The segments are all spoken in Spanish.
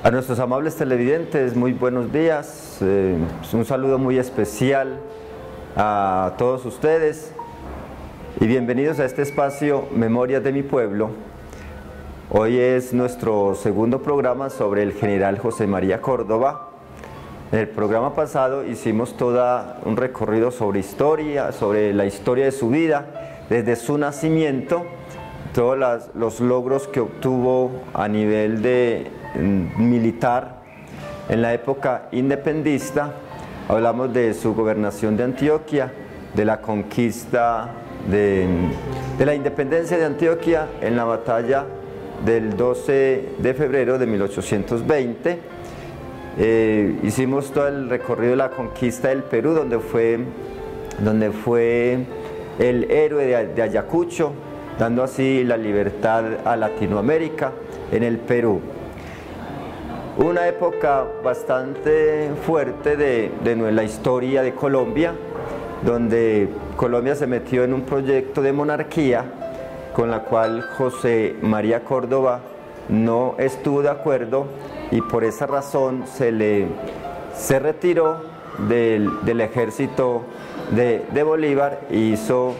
A nuestros amables televidentes, muy buenos días, un saludo muy especial a todos ustedes y bienvenidos a este espacio Memorias de mi Pueblo. Hoy es nuestro segundo programa sobre el general José María Córdoba. En el programa pasado hicimos todo un recorrido sobre historia, sobre la historia de su vida, desde su nacimiento, todos los logros que obtuvo a nivel de militar en la época independista. Hablamos de su gobernación de Antioquia, de la conquista de la independencia de Antioquia en la batalla del 12 de febrero de 1820. Hicimos todo el recorrido de la conquista del Perú, donde fue el héroe de Ayacucho, dando así la libertad a Latinoamérica en el Perú. Una época bastante fuerte de la historia de Colombia, donde Colombia se metió en un proyecto de monarquía con la cual José María Córdoba no estuvo de acuerdo y por esa razón se retiró del ejército de Bolívar e hizo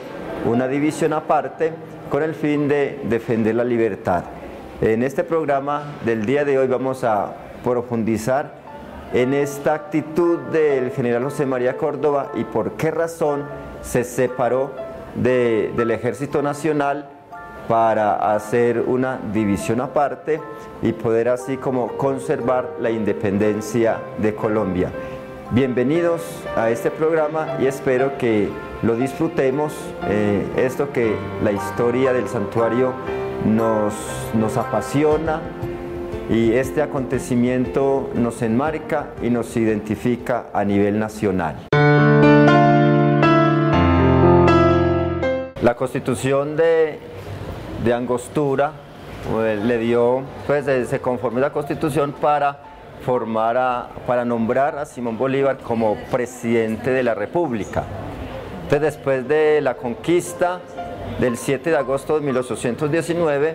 una división aparte con el fin de defender la libertad. En este programa del día de hoy vamos a profundizar en esta actitud del general José María Córdoba y por qué razón se separó del Ejército Nacional para hacer una división aparte y poder así como conservar la independencia de Colombia. Bienvenidos a este programa y espero que lo disfrutemos, esto que la historia del santuario nos apasiona y este acontecimiento nos enmarca y nos identifica a nivel nacional. La Constitución de Angostura le dio, se conformó la Constitución para nombrar a Simón Bolívar como presidente de la República. Entonces, después de la conquista del 7 de agosto de 1819,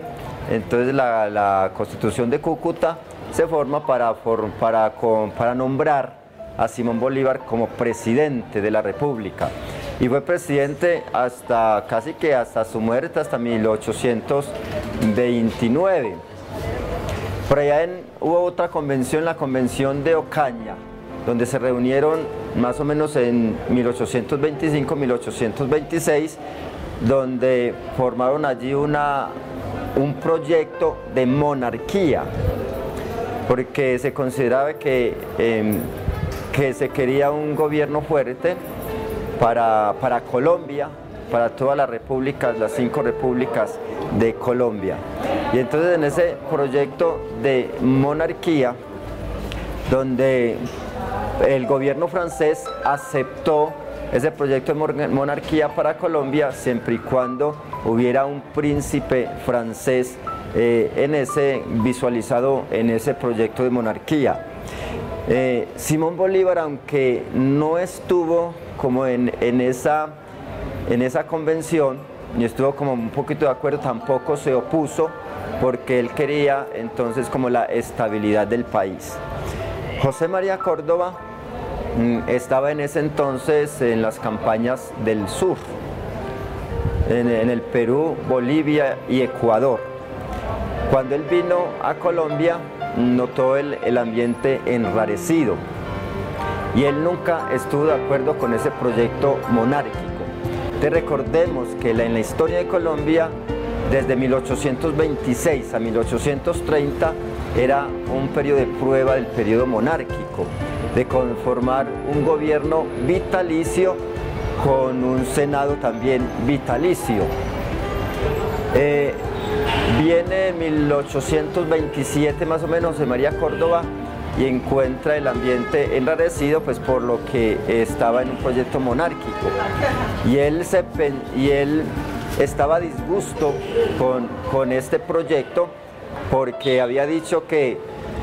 entonces la Constitución de Cúcuta se forma para nombrar a Simón Bolívar como presidente de la República. Y fue presidente casi que hasta su muerte, hasta 1829. Por allá hubo otra convención, la Convención de Ocaña, donde se reunieron más o menos en 1825-1826, donde formaron allí un proyecto de monarquía, porque se consideraba que se quería un gobierno fuerte para Colombia, para todas las repúblicas, las 5 repúblicas de Colombia. Y entonces en ese proyecto de monarquía, donde el gobierno francés aceptó ese proyecto de monarquía para Colombia siempre y cuando hubiera un príncipe francés visualizado en ese proyecto de monarquía. Simón Bolívar, aunque no estuvo como en esa convención, ni estuvo como un poquito de acuerdo, tampoco se opuso, porque él quería entonces como la estabilidad del país. José María Córdoba estaba en ese entonces en las campañas del sur, en el Perú, Bolivia y Ecuador. Cuando él vino a Colombia, notó el ambiente enrarecido y él nunca estuvo de acuerdo con ese proyecto monárquico. Entonces recordemos que en la historia de Colombia, desde 1826 a 1830, era un periodo de prueba del periodo monárquico, de conformar un gobierno vitalicio con un senado también vitalicio. Viene en 1827 más o menos José María Córdoba y encuentra el ambiente enrarecido, pues por lo que estaba en un proyecto monárquico, y él estaba a disgusto con este proyecto, porque había dicho que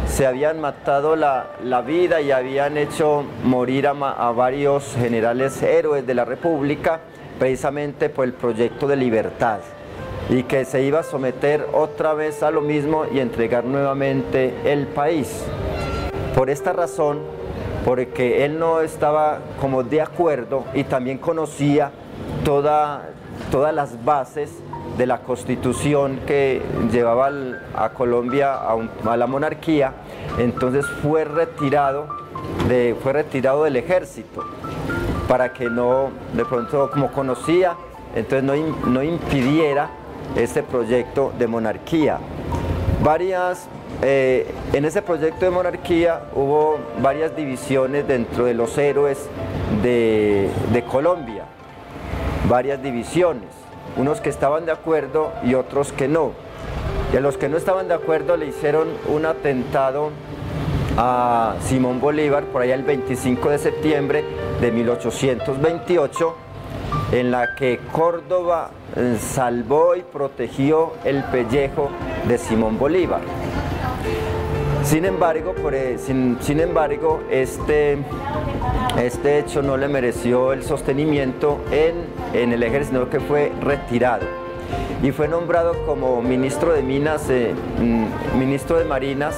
se habían matado la vida y habían hecho morir a varios generales héroes de la República precisamente por el proyecto de libertad. y que se iba a someter otra vez a lo mismo y entregar nuevamente el país. Por esta razón, porque él no estaba como de acuerdo y también conocía todas las bases de la constitución que llevaba a Colombia a la monarquía, entonces fue retirado del ejército para que no, de pronto como conocía, entonces no impidiera este proyecto de monarquía. En ese proyecto de monarquía hubo varias divisiones dentro de los héroes de Colombia, varias divisiones, unos que estaban de acuerdo y otros que no. Y a los que no estaban de acuerdo le hicieron un atentado a Simón Bolívar por allá el 25 de septiembre de 1828, en la que Córdoba salvó y protegió el pellejo de Simón Bolívar. Sin embargo, este hecho no le mereció el sostenimiento en el ejército, sino que fue retirado y fue nombrado como ministro de Minas, ministro de Marinas,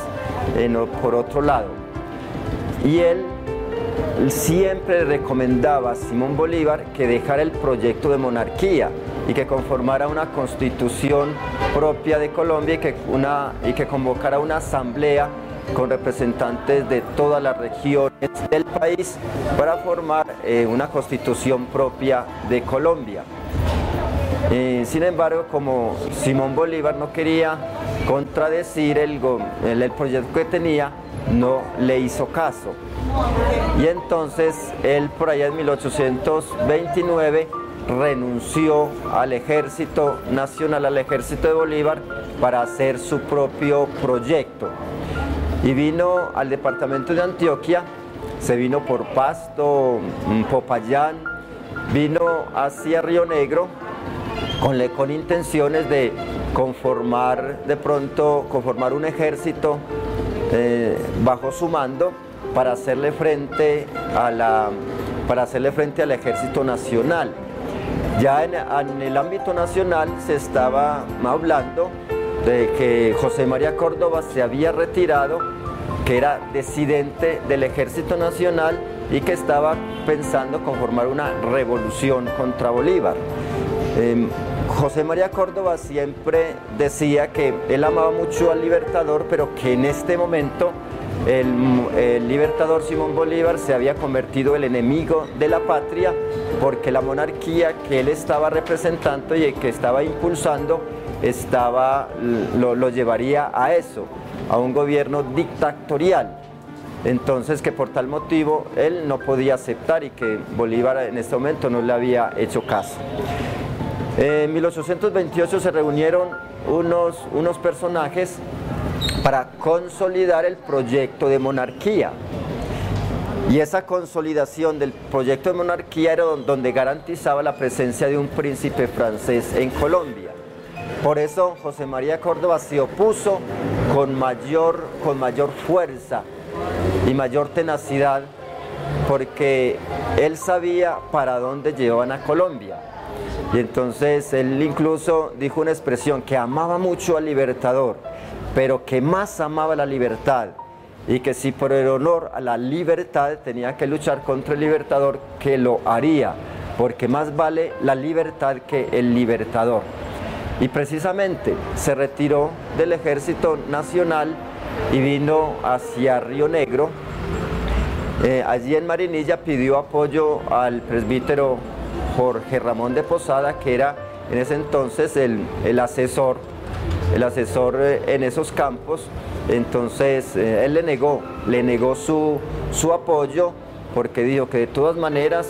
por otro lado. Y él siempre recomendaba a Simón Bolívar que dejara el proyecto de monarquía y que conformara una constitución propia de Colombia y que convocara una asamblea con representantes de todas las regiones del país para formar una constitución propia de Colombia. Sin embargo, como Simón Bolívar no quería contradecir el proyecto que tenía, no le hizo caso. Y entonces él por allá en 1829 renunció al ejército nacional, al ejército de Bolívar, para hacer su propio proyecto. Y vino al departamento de Antioquia, se vino por Pasto, Popayán, vino hacia Río Negro con intenciones de conformar un ejército bajo su mando para hacerle frente al ejército nacional. Ya en el ámbito nacional se estaba hablando de que José María Córdoba se había retirado, que era disidente del ejército nacional y que estaba pensando conformar una revolución contra Bolívar. José María Córdoba siempre decía que él amaba mucho al Libertador, pero que en este momento el Libertador Simón Bolívar se había convertido en el enemigo de la patria, porque la monarquía que él estaba representando y que estaba impulsando lo llevaría a eso, a un gobierno dictatorial. Entonces, que por tal motivo él no podía aceptar y que Bolívar en este momento no le había hecho caso. En 1828 se reunieron unos personajes para consolidar el proyecto de monarquía. Y esa consolidación del proyecto de monarquía era donde garantizaba la presencia de un príncipe francés en Colombia. Por eso José María Córdoba se opuso con mayor fuerza y mayor tenacidad, porque él sabía para dónde llevaban a Colombia. Y entonces él incluso dijo una expresión, que amaba mucho al Libertador, pero que más amaba la libertad, y que si por el honor a la libertad tenía que luchar contra el Libertador, que lo haría, porque más vale la libertad que el Libertador. Y precisamente se retiró del Ejército Nacional y vino hacia Río Negro. Allí en Marinilla pidió apoyo al presbítero Jorge Ramón de Posada, que era en ese entonces el asesor en esos campos. Entonces él le negó su apoyo, porque dijo que de todas maneras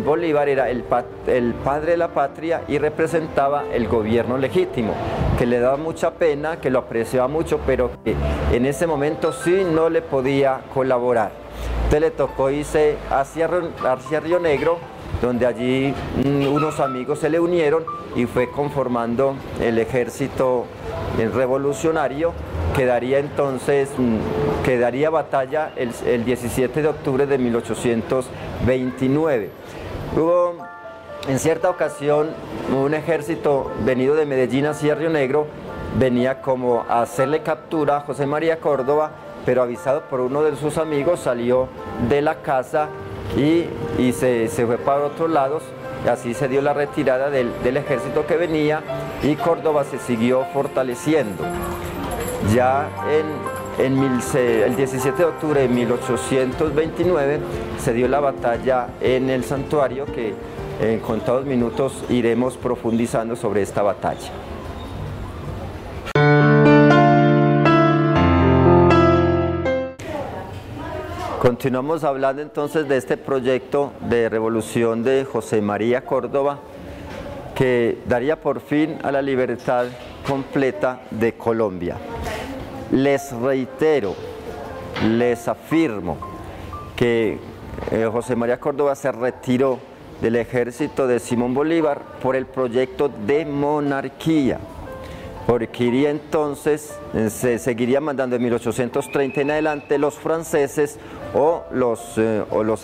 Bolívar era el padre de la patria y representaba el gobierno legítimo, que le daba mucha pena, que lo apreciaba mucho, pero que en ese momento sí no le podía colaborar. Entonces le tocó irse hacia Río Negro, donde allí unos amigos se le unieron y fue conformando el ejército revolucionario, que daría batalla el 17 de octubre de 1829. Hubo En cierta ocasión, un ejército venido de Medellín hacia Río Negro venía como a hacerle captura a José María Córdoba, pero avisado por uno de sus amigos salió de la casa y se fue para otros lados. Así se dio la retirada del ejército que venía y Córdoba se siguió fortaleciendo. Ya el 17 de octubre de 1829 se dio la batalla en el santuario, que en contados minutos iremos profundizando sobre esta batalla. Continuamos hablando entonces de este proyecto de revolución de José María Córdoba, que daría por fin a la libertad completa de Colombia. Les reitero, les afirmo que José María Córdoba se retiró del ejército de Simón Bolívar por el proyecto de monarquía, porque iría entonces, se seguiría mandando en 1830 en adelante los franceses o los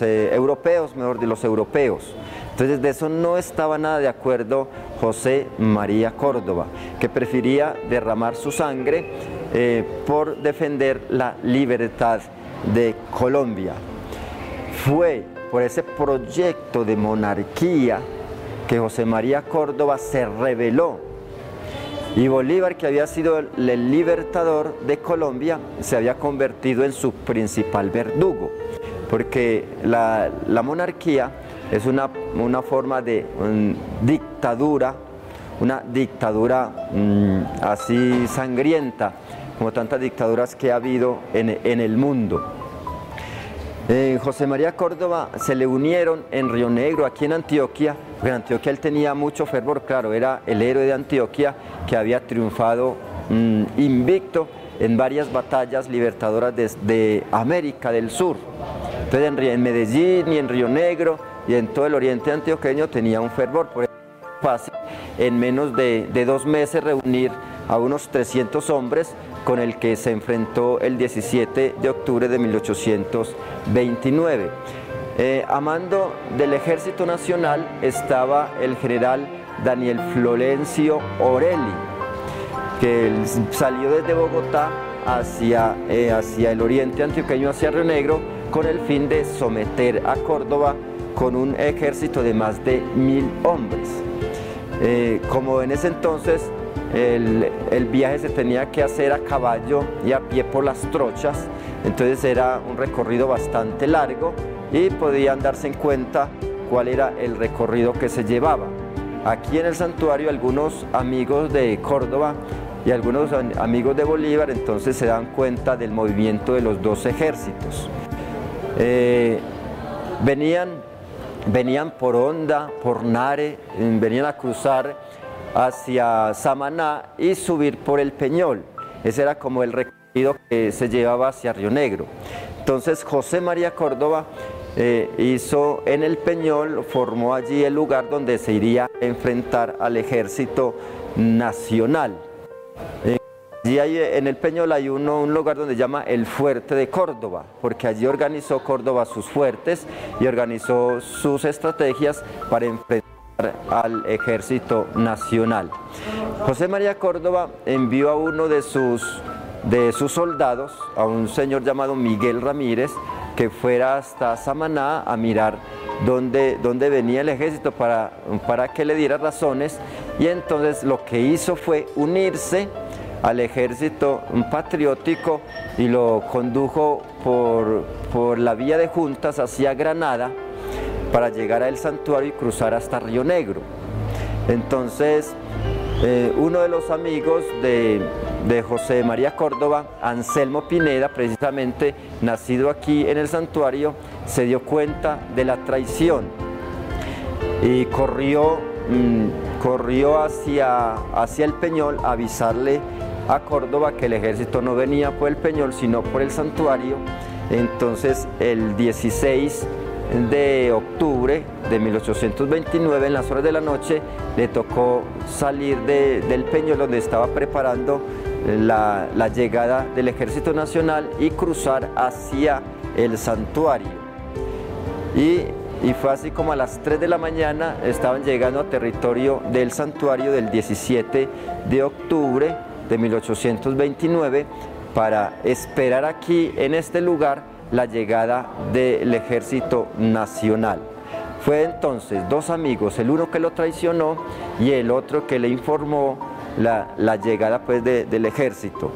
europeos, mejor de los europeos. Entonces de eso no estaba nada de acuerdo José María Córdoba, que prefería derramar su sangre por defender la libertad de Colombia. Fue por ese proyecto de monarquía que José María Córdoba se rebeló, y Bolívar, que había sido el libertador de Colombia, se había convertido en su principal verdugo, porque la monarquía es una forma de dictadura, una dictadura así sangrienta, como tantas dictaduras que ha habido en el mundo. José María Córdoba se le unieron en Río Negro, aquí en Antioquia, porque en Antioquia él tenía mucho fervor, claro, era el héroe de Antioquia que había triunfado invicto en varias batallas libertadoras de América del Sur. Entonces en Medellín y en Río Negro y en todo el oriente antioqueño tenía un fervor. Por eso es fácil en menos de 2 meses reunir a unos 300 hombres, con el que se enfrentó el 17 de octubre de 1829. A mando del Ejército Nacional estaba el general Daniel Florencio Orelli, que salió desde Bogotá hacia el oriente antioqueño, hacia Río Negro, con el fin de someter a Córdoba con un ejército de más de 1000 hombres. Como en ese entonces el viaje se tenía que hacer a caballo y a pie por las trochas, entonces era un recorrido bastante largo y podían darse en cuenta cuál era el recorrido que se llevaba. Aquí en el santuario algunos amigos de Córdoba y algunos amigos de Bolívar entonces se dan cuenta del movimiento de los dos ejércitos. Venían por Honda, por Nare, venían a cruzar hacia Samaná y subir por el Peñol. Ese era como el recorrido que se llevaba hacia Río Negro. Entonces José María Córdoba hizo en el Peñol, formó allí el lugar donde se iría a enfrentar al ejército nacional. Allí en el Peñol hay un lugar donde se llama el Fuerte de Córdoba, porque allí organizó Córdoba sus fuertes y organizó sus estrategias para enfrentar al ejército nacional. José María Córdoba envió a uno de sus soldados, a un señor llamado Miguel Ramírez, que fuera hasta Samaná a mirar dónde venía el ejército para que le diera razones, y entonces lo que hizo fue unirse al ejército patriótico y lo condujo por la vía de Juntas hacia Granada para llegar al santuario y cruzar hasta Río Negro. Entonces uno de los amigos de José María Córdoba, Anselmo Pineda, precisamente nacido aquí en el santuario, se dio cuenta de la traición y corrió hacia el Peñol a avisarle a Córdoba que el ejército no venía por el Peñol sino por el santuario. Entonces el 16 de octubre de 1829, en las horas de la noche, le tocó salir del Peñol, donde estaba preparando la llegada del Ejército Nacional, y cruzar hacia el santuario. Y y fue así como a las 3 de la mañana estaban llegando a territorio del santuario del 17 de octubre de 1829 para esperar aquí en este lugar la llegada del Ejército Nacional. Fue entonces dos amigos, el uno que lo traicionó y el otro que le informó la llegada pues del ejército.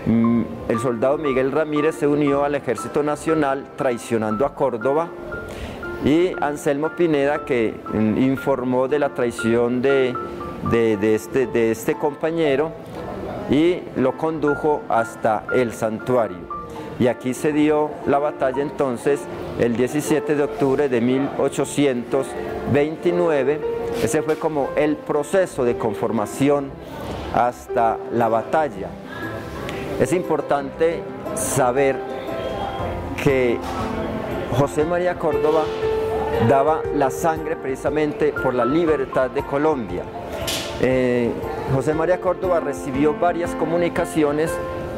El soldado Miguel Ramírez se unió al Ejército Nacional traicionando a Córdoba, y Anselmo Pineda, que informó de la traición de este compañero y lo condujo hasta el santuario. Y aquí se dio la batalla entonces el 17 de octubre de 1829. Ese fue como el proceso de conformación hasta la batalla. Es importante saber que José María Córdoba daba la sangre precisamente por la libertad de Colombia. José María Córdoba recibió varias comunicaciones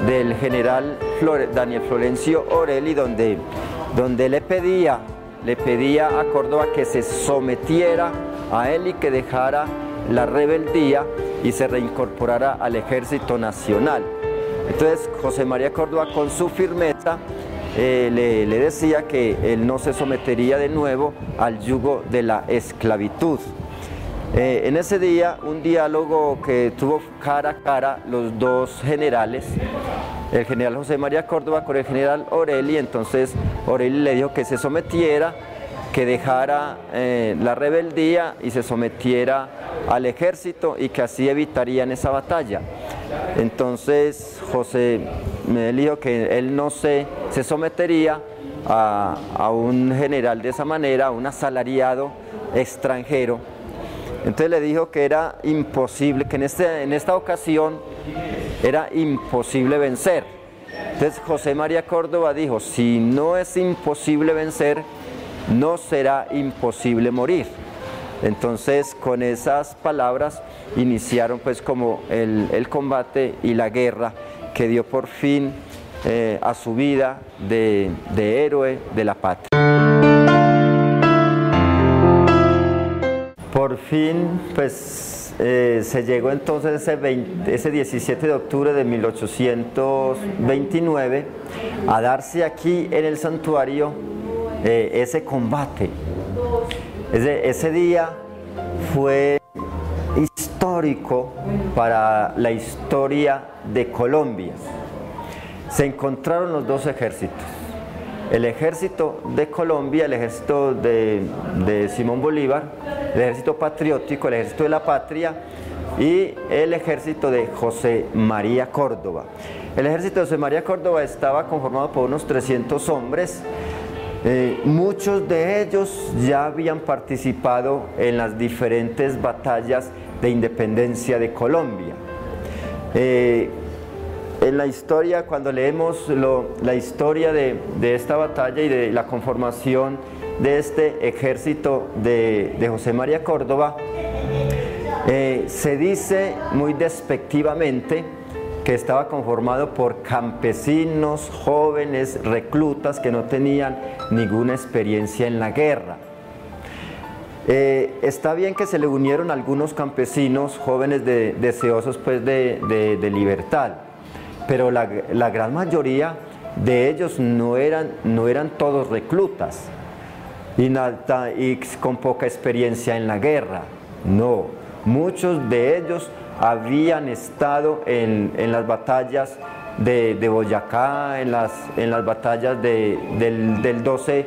del general Daniel Florencio Orelli, donde le pedía a Córdoba que se sometiera a él y que dejara la rebeldía y se reincorporara al Ejército Nacional. Entonces José María Córdoba, con su firmeza, le decía que él no se sometería de nuevo al yugo de la esclavitud. En ese día, un diálogo que tuvo cara a cara los dos generales, el general José María Córdoba con el general Orelli. Entonces Orelli le dijo que se sometiera, que dejara la rebeldía y se sometiera al ejército, y que así evitarían esa batalla. Entonces José me dijo que él no se sometería a un general de esa manera, a un asalariado extranjero. Entonces le dijo que era imposible, que en esta ocasión era imposible vencer. Entonces José María Córdoba dijo: si no es imposible vencer, no será imposible morir. Entonces con esas palabras iniciaron pues como el combate y la guerra que dio por fin a su vida de héroe de la patria. Por fin pues se llegó entonces ese 17 de octubre de 1829 a darse aquí en el santuario ese combate. Ese día fue histórico para la historia de Colombia. Se encontraron los dos ejércitos, el ejército de Colombia, el ejército de Simón Bolívar, el ejército patriótico, el ejército de la patria, y el ejército de José María Córdoba. El ejército de José María Córdoba estaba conformado por unos 300 hombres. Muchos de ellos ya habían participado en las diferentes batallas de independencia de Colombia. En la historia, cuando leemos la historia de esta batalla y de la conformación de este ejército de José María Córdoba, se dice muy despectivamente que estaba conformado por campesinos, jóvenes, reclutas que no tenían ninguna experiencia en la guerra. Está bien que se le unieron algunos campesinos jóvenes deseosos pues de libertad, pero la gran mayoría de ellos no eran todos reclutas y con poca experiencia en la guerra. No, muchos de ellos habían estado en las batallas de Boyacá, en las batallas del 12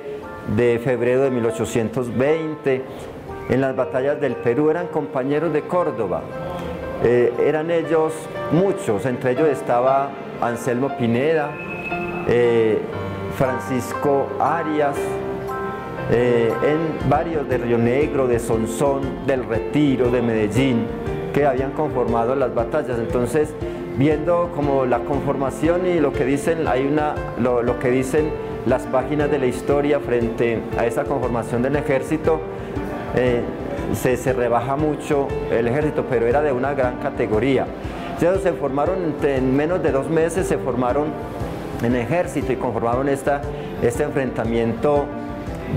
de febrero de 1820, en las batallas del Perú, eran compañeros de Córdoba. Eran ellos muchos, entre ellos estaba Anselmo Pineda, Francisco Arias, en varios de Río Negro, de Sonsón, del Retiro, de Medellín, que habían conformado las batallas. Entonces, viendo como la conformación y lo que dicen, lo que dicen las páginas de la historia frente a esa conformación del ejército, se rebaja mucho el ejército, pero era de una gran categoría. Entonces se formaron en menos de 2 meses, se formaron en ejército y conformaron este enfrentamiento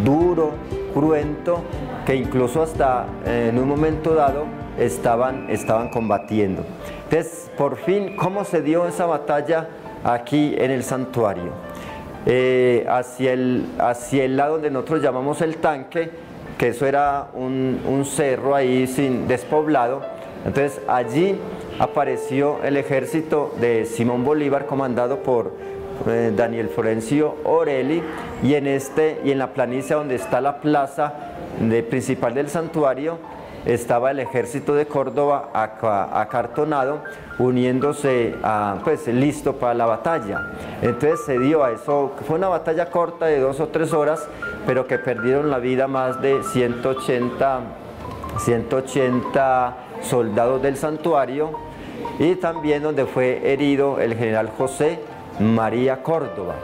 duro, cruento que incluso hasta en un momento dado estaban combatiendo. Entonces, por fin, ¿cómo se dio esa batalla aquí en el santuario? Hacia el lado donde nosotros llamamos el tanque, que eso era un cerro ahí despoblado. Entonces allí apareció el ejército de Simón Bolívar, comandado por Daniel Florencio Orelli, y en la planicie donde está la plaza principal del santuario estaba el ejército de Córdoba acartonado, uniéndose pues listo para la batalla. Entonces se dio a eso, fue una batalla corta de 2 o 3 horas, pero que perdieron la vida más de 180 soldados del santuario, y también donde fue herido el general José María Córdoba.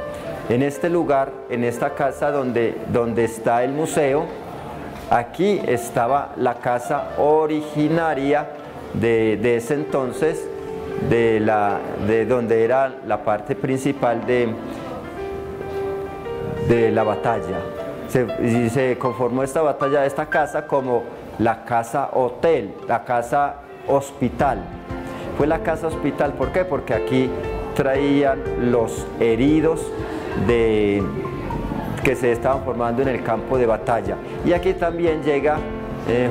En este lugar, en esta casa donde está el museo, aquí estaba la casa originaria de ese entonces, de donde era la parte principal de la batalla. Se conformó esta casa como la casa hotel, la casa hospital. Fue la casa hospital, ¿por qué? Porque aquí traían los heridos que se estaban formando en el campo de batalla. Y aquí también llega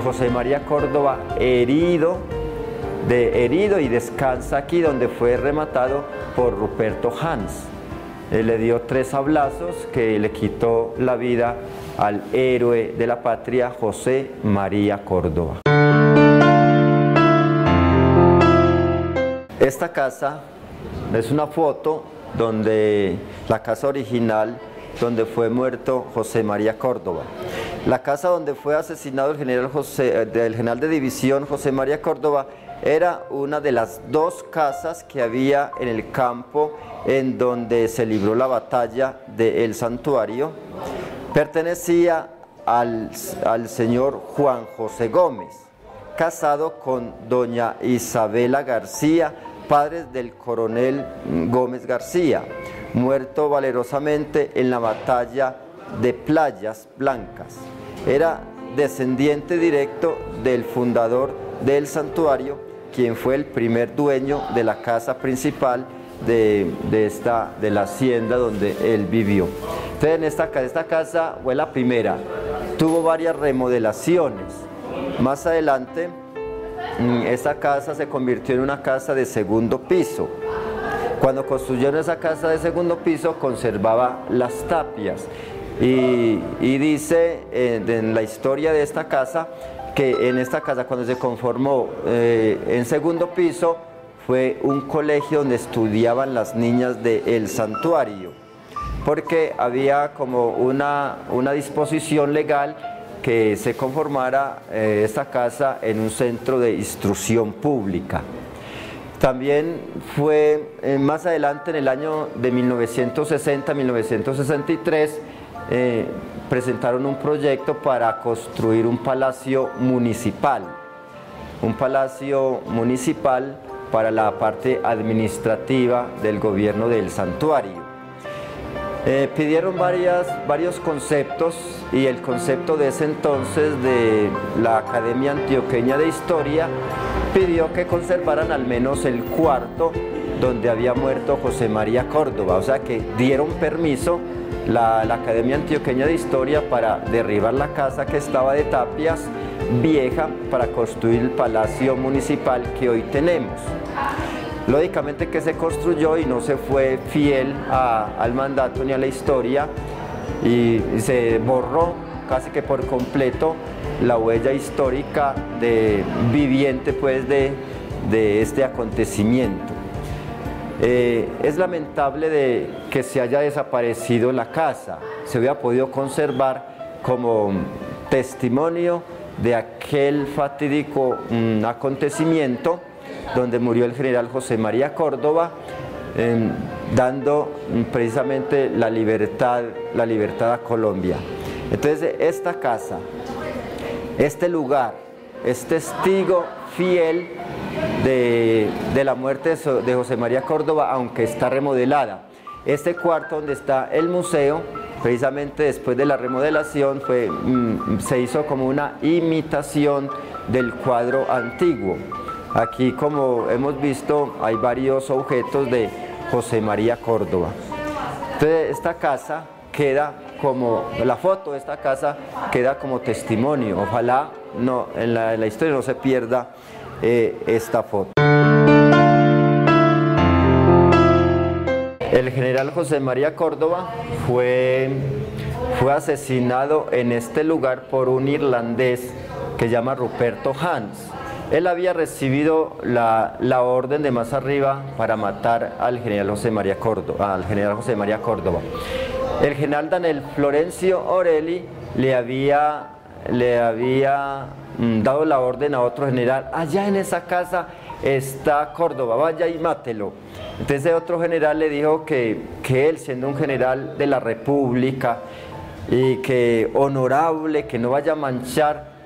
José María Córdoba herido y descansa aquí, donde fue rematado por Ruperto Hans. Le dio 3 sablazos que le quitó la vida al héroe de la patria, José María Córdoba. Esta casa es una foto donde la casa original donde fue muerto José María Córdoba. La casa donde fue asesinado el general de división José María Córdoba era una de las 2 casas que había en el campo en donde se libró la batalla del santuario. Pertenecía al señor Juan José Gómez, casado con doña Isabela García, padres del coronel Gómez García, muerto valerosamente en la batalla de Playas Blancas. Era descendiente directo del fundador del santuario, quien fue el primer dueño de la casa principal de la hacienda donde él vivió. Entonces esta casa fue la primera, tuvo varias remodelaciones. Más adelante esta casa se convirtió en una casa de segundo piso. Cuando construyeron esa casa de segundo piso conservaba las tapias, y dice en la historia de esta casa que en esta casa, cuando se conformó en segundo piso, fue un colegio donde estudiaban las niñas del santuario, porque había como una disposición legal que se conformara esta casa en un centro de instrucción pública. También fue más adelante, en el año de 1960-1963, presentaron un proyecto para construir un palacio municipal para la parte administrativa del gobierno del santuario. Pidieron varios conceptos, y el concepto de ese entonces de la Academia Antioqueña de Historia pidió que conservaran al menos el cuarto donde había muerto José María Córdoba, o sea que dieron permiso la Academia Antioqueña de Historia para derribar la casa que estaba de tapias vieja para construir el palacio municipal que hoy tenemos. Lógicamente que se construyó y no se fue fiel al mandato ni a la historia, y se borró casi que por completo la huella histórica viviente pues de este acontecimiento. Es lamentable que se haya desaparecido la casa. Se hubiera podido conservar como testimonio de aquel fatídico acontecimiento donde murió el general José María Córdoba, dando precisamente la libertad a Colombia. Entonces esta casa, este lugar, es testigo fiel de la muerte de José María Córdoba, aunque está remodelada. Este cuarto donde está el museo, precisamente después de la remodelación, se hizo como una imitación del cuadro antiguo. Aquí, como hemos visto, hay varios objetos de José María Córdoba. Entonces, esta casa queda como, la foto de esta casa queda como testimonio. Ojalá en la historia no se pierda esta foto. El general José María Córdoba fue asesinado en este lugar por un irlandés que se llama Ruperto Hans. Él había recibido la orden de más arriba para matar al general José María Córdoba. El general Daniel Florencio Orelli le había dado la orden a otro general: allá en esa casa está Córdoba, vaya y mátelo. Entonces otro general le dijo que él, siendo un general de la República y que honorable, que no vaya a manchar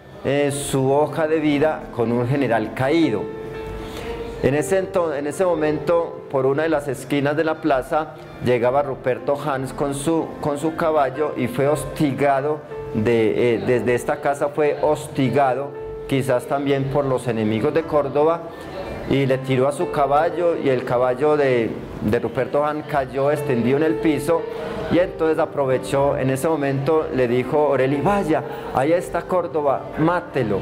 su hoja de vida con un general caído. En ese momento, por una de las esquinas de la plaza, llegaba Ruperto Hans con su caballo y fue hostigado, desde esta casa fue hostigado, quizás también por los enemigos de Córdoba, y le tiró a su caballo, y el caballo de Ruperto Hans cayó extendido en el piso. Y entonces aprovechó, en ese momento le dijo Orelli: vaya, ahí está Córdoba, mátelo.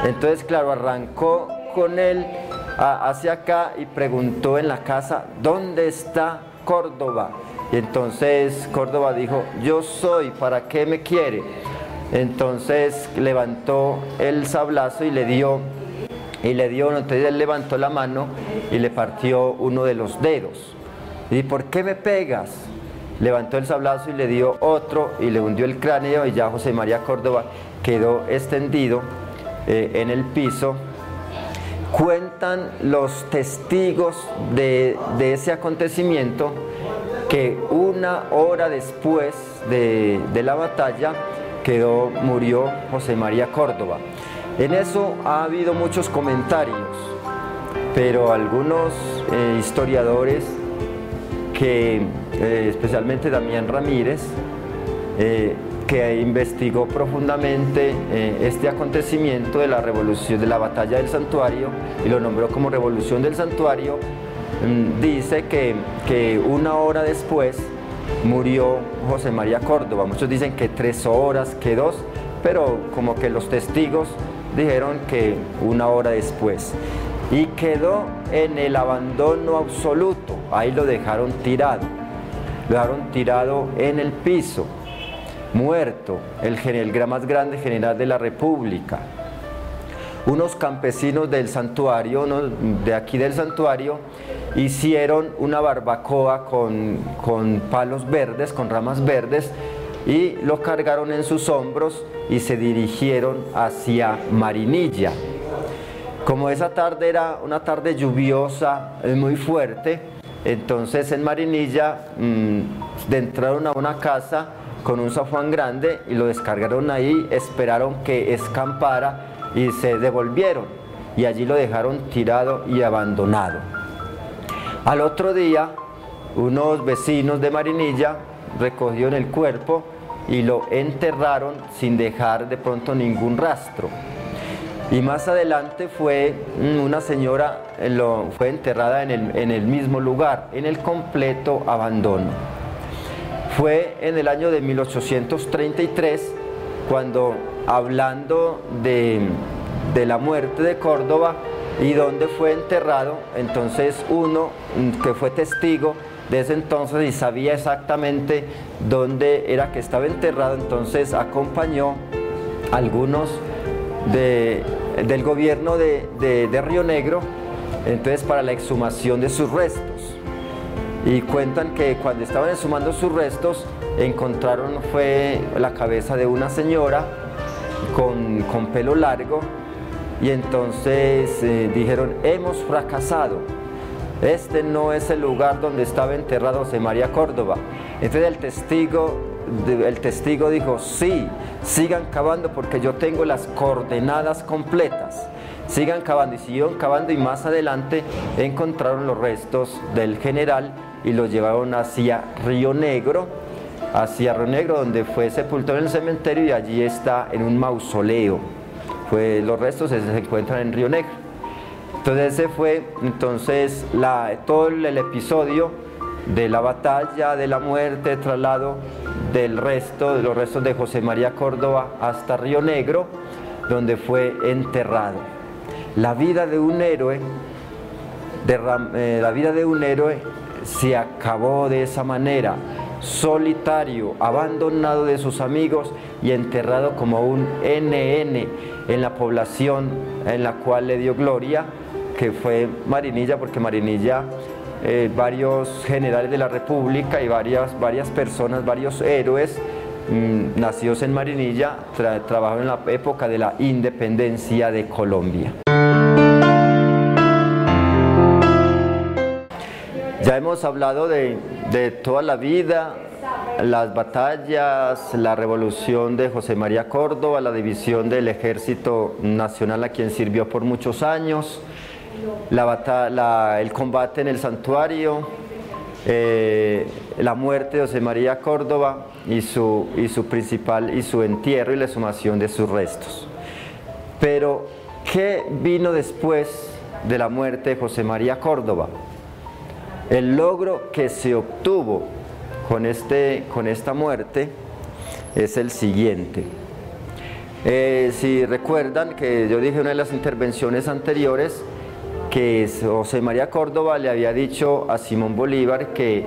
Entonces, claro, arrancó con él hacia acá y preguntó en la casa: ¿dónde está Córdoba? Y entonces Córdoba dijo: yo soy, ¿para qué me quiere? Entonces levantó el sablazo y le dio, entonces él levantó la mano y le partió uno de los dedos. Y ¿por qué me pegas? Levantó el sablazo y le dio otro y le hundió el cráneo, y ya José María Córdoba quedó extendido en el piso. Cuentan los testigos de ese acontecimiento que una hora después de la batalla murió José María Córdoba. En eso ha habido muchos comentarios, pero algunos historiadores, especialmente Damián Ramírez, que investigó profundamente este acontecimiento de la revolución, de la batalla del Santuario, y lo nombró como Revolución del Santuario, dice que una hora después murió José María Córdoba. Muchos dicen que 3 horas, que 2, pero como que los testigos dijeron que una hora después. Y quedó en el abandono absoluto. Ahí lo dejaron tirado en el piso, muerto, el más grande general de la República. Unos campesinos del santuario, de aquí del santuario, hicieron una barbacoa con palos verdes, con ramas verdes, y lo cargaron en sus hombros y se dirigieron hacia Marinilla. Como esa tarde era una tarde lluviosa, muy fuerte, entonces en Marinilla entraron a una casa con un zaguán grande y lo descargaron ahí, esperaron que escampara y se devolvieron, y allí lo dejaron tirado y abandonado. Al otro día, unos vecinos de Marinilla recogieron el cuerpo y lo enterraron sin dejar de pronto ningún rastro. Y más adelante una señora fue enterrada en el mismo lugar, en el completo abandono. Fue en el año de 1833 cuando, hablando de la muerte de Córdoba y dónde fue enterrado, entonces uno que fue testigo de ese entonces y sabía exactamente dónde era que estaba enterrado, entonces acompañó a algunos del gobierno de Río Negro, entonces para la exhumación de sus restos. Y cuentan que cuando estaban exhumando sus restos encontraron la cabeza de una señora con pelo largo, y entonces dijeron: hemos fracasado, este no es el lugar donde estaba enterrado José María Córdoba. Entonces el testigo dijo: sí, sigan cavando porque yo tengo las coordenadas completas. Sigan cavando, y siguieron cavando, y más adelante encontraron los restos del general y lo llevaron hacia Río Negro, donde fue sepultado en el cementerio, y allí está en un mausoleo. Los restos se encuentran en Río Negro. Entonces ese fue todo el episodio de la batalla, de la muerte, de traslado de los restos de José María Córdoba hasta Río Negro, donde fue enterrado. La vida de un héroe se acabó de esa manera, solitario, abandonado de sus amigos y enterrado como un NN en la población en la cual le dio gloria, que fue Marinilla, porque Marinilla, varios generales de la República y varias personas, varios héroes nacidos en Marinilla, trabajaron en la época de la independencia de Colombia. Ya hemos hablado de toda la vida, las batallas, la revolución de José María Córdoba, la división del Ejército Nacional a quien sirvió por muchos años, el combate en el santuario, la muerte de José María Córdoba y su entierro y la exhumación de sus restos. Pero, ¿qué vino después de la muerte de José María Córdoba? El logro que se obtuvo con esta muerte es el siguiente. Si recuerdan que yo dije en una de las intervenciones anteriores que José María Córdoba le había dicho a Simón Bolívar que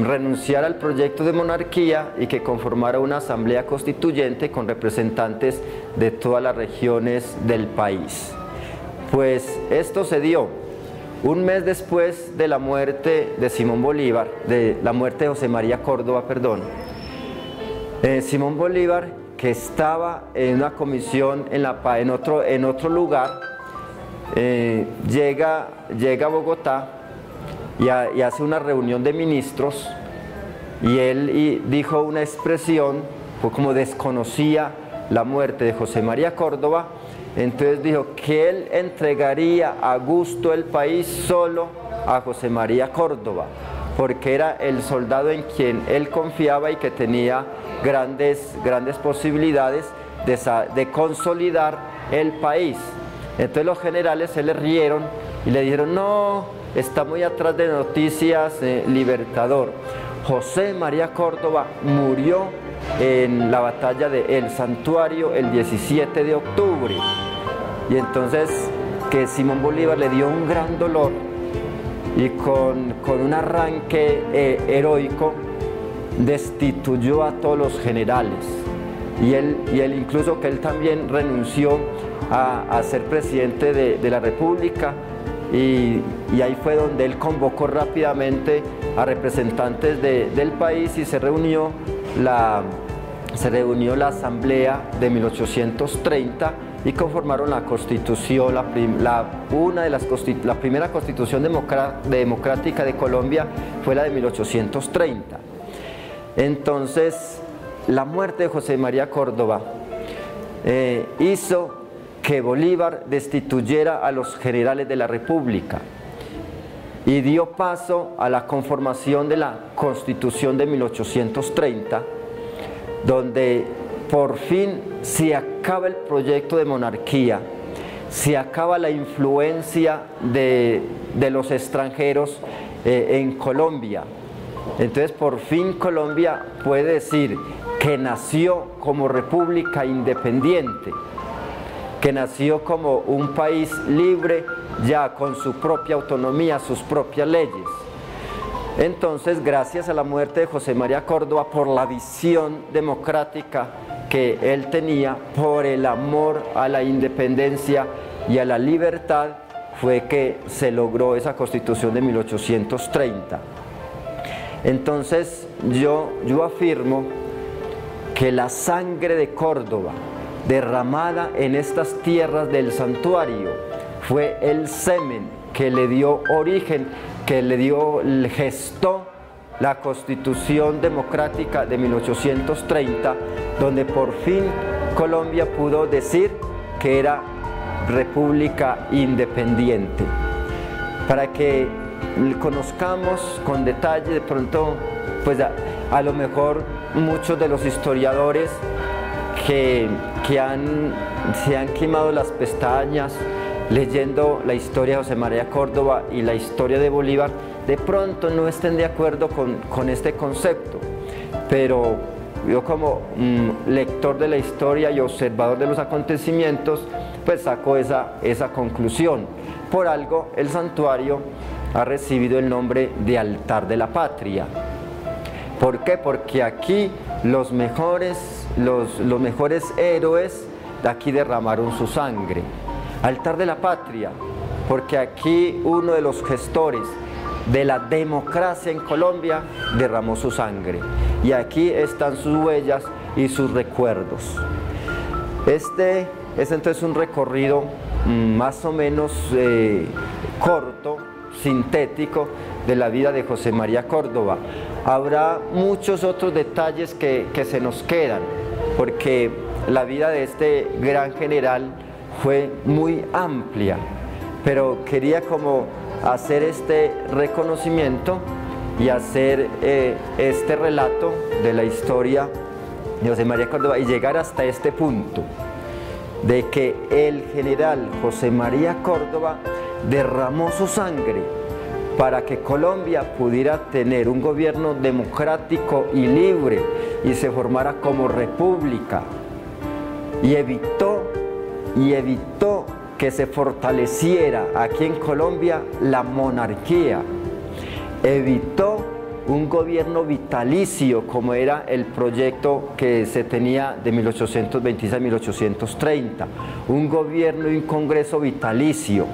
renunciara al proyecto de monarquía y que conformara una asamblea constituyente con representantes de todas las regiones del país. Pues esto se dio. Un mes después de la muerte de Simón Bolívar, de la muerte de José María Córdoba, Simón Bolívar, que estaba en una comisión en otro lugar, llega a Bogotá y hace una reunión de ministros, y él dijo una expresión, fue como desconocía la muerte de José María Córdoba. Entonces dijo que él entregaría a gusto el país solo a José María Córdoba, porque era el soldado en quien él confiaba y que tenía grandes posibilidades de consolidar el país. Entonces los generales se le rieron y le dijeron: no, está muy atrás de noticias, Libertador. José María Córdoba murió en la batalla de El Santuario el 17 de octubre. Y entonces que Simón Bolívar le dio un gran dolor y con un arranque heroico destituyó a todos los generales. Y él incluso que él también renunció a ser presidente de la República, y ahí fue donde él convocó rápidamente a representantes del país y se reunió la asamblea de 1830 y conformaron la constitución, la primera constitución democrática de Colombia fue la de 1830. Entonces, la muerte de José María Córdoba hizo que Bolívar destituyera a los generales de la República y dio paso a la conformación de la Constitución de 1830, donde por fin se acaba el proyecto de monarquía, se acaba la influencia de los extranjeros en Colombia. Entonces por fin Colombia puede decir que nació como república independiente, que nació como un país libre, ya con su propia autonomía, sus propias leyes. Entonces, gracias a la muerte de José María Córdoba, por la visión democrática que él tenía, por el amor a la independencia y a la libertad, fue que se logró esa Constitución de 1830. Entonces, yo afirmo que la sangre de Córdoba, derramada en estas tierras del santuario, fue el semen que le dio origen, gestó la Constitución Democrática de 1830, donde por fin Colombia pudo decir que era república independiente. Para que conozcamos con detalle. De pronto, pues a lo mejor muchos de los historiadores que se han quemado las pestañas leyendo la historia de José María Córdoba y la historia de Bolívar, de pronto no estén de acuerdo con este concepto, pero yo como lector de la historia y observador de los acontecimientos, pues saco esa conclusión. Por algo el santuario ha recibido el nombre de Altar de la Patria. ¿Por qué? Porque aquí los mejores héroes de aquí derramaron su sangre. Altar de la Patria, porque aquí uno de los gestores de la democracia en Colombia derramó su sangre. Y aquí están sus huellas y sus recuerdos. Este es entonces un recorrido más o menos corto, sintético, de la vida de José María Córdoba. Habrá muchos otros detalles que se nos quedan, porque la vida de este gran general fue muy amplia, pero quería como hacer este reconocimiento y hacer este relato de la historia de José María Córdoba y llegar hasta este punto de que el general José María Córdoba derramó su sangre para que Colombia pudiera tener un gobierno democrático y libre y se formara como república, y evitó que se fortaleciera aquí en Colombia la monarquía, evitó un gobierno vitalicio como era el proyecto que se tenía de 1826 a 1830, un gobierno y un congreso vitalicio.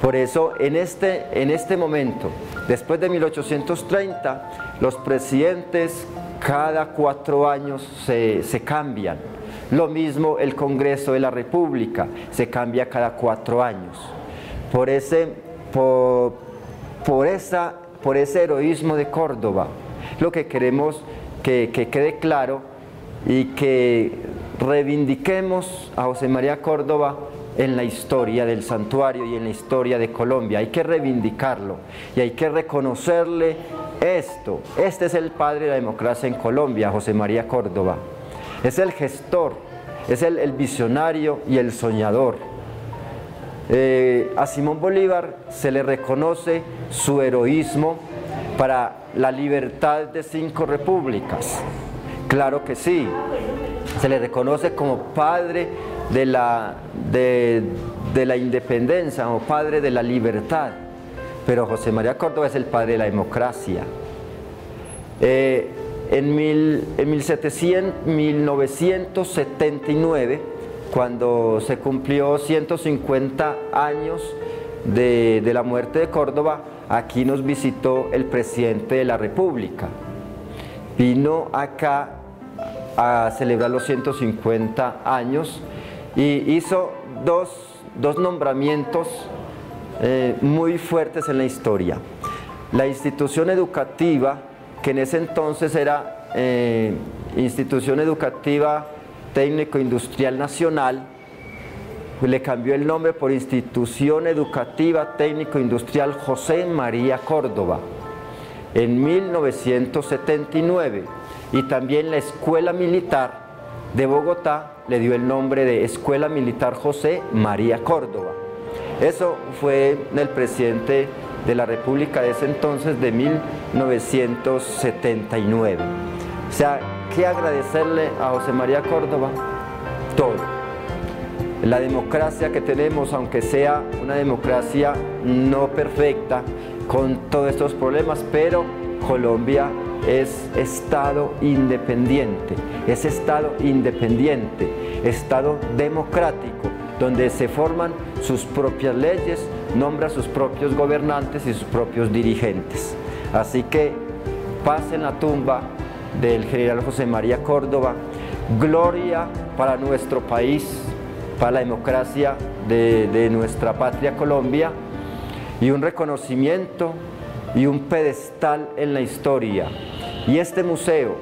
Por eso en este momento, después de 1830, los presidentes cada 4 años se cambian. Lo mismo el Congreso de la República, se cambia cada 4 años. Por ese heroísmo de Córdoba, lo que queremos que quede claro y que reivindiquemos a José María Córdoba en la historia del santuario y en la historia de Colombia. Hay que reivindicarlo y hay que reconocerle esto. Este es el padre de la democracia en Colombia, José María Córdoba. Es el gestor, es el visionario y el soñador. A Simón Bolívar se le reconoce su heroísmo para la libertad de 5 repúblicas. Claro que sí, se le reconoce como padre de la independencia, como padre de la libertad, pero José María Córdoba es el padre de la democracia. En 1979, cuando se cumplió 150 años de la muerte de Córdoba, aquí nos visitó el presidente de la República. Vino acá a celebrar los 150 años y hizo dos nombramientos muy fuertes en la historia. La institución educativa, que en ese entonces era Institución Educativa Técnico-Industrial Nacional, pues le cambió el nombre por Institución Educativa Técnico-Industrial José María Córdoba en 1979, y también la Escuela Militar de Bogotá le dio el nombre de Escuela Militar José María Córdoba. Eso fue el presidente de la República de ese entonces, de 1979. O sea, ¿qué agradecerle a José María Córdoba? Todo. La democracia que tenemos, aunque sea una democracia no perfecta, con todos estos problemas, pero Colombia es Estado independiente, Estado democrático, donde se forman sus propias leyes, nombra sus propios gobernantes y sus propios dirigentes. Así que paz en la tumba del general José María Córdoba, gloria para nuestro país, para la democracia de nuestra patria Colombia, y un reconocimiento y un pedestal en la historia. Y este museo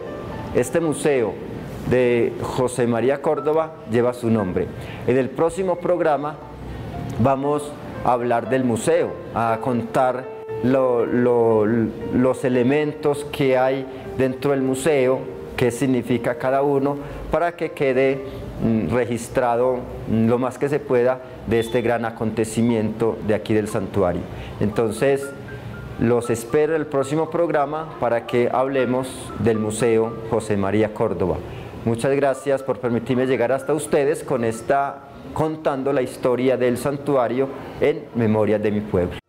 de José María Córdoba lleva su nombre. En el próximo programa vamos a hablar del museo, a contar los elementos que hay dentro del museo, qué significa cada uno, para que quede registrado lo más que se pueda de este gran acontecimiento de aquí del santuario. Entonces, los espero en el próximo programa para que hablemos del Museo José María Córdoba. Muchas gracias por permitirme llegar hasta ustedes con contando la historia del santuario en Memorias de mi Pueblo.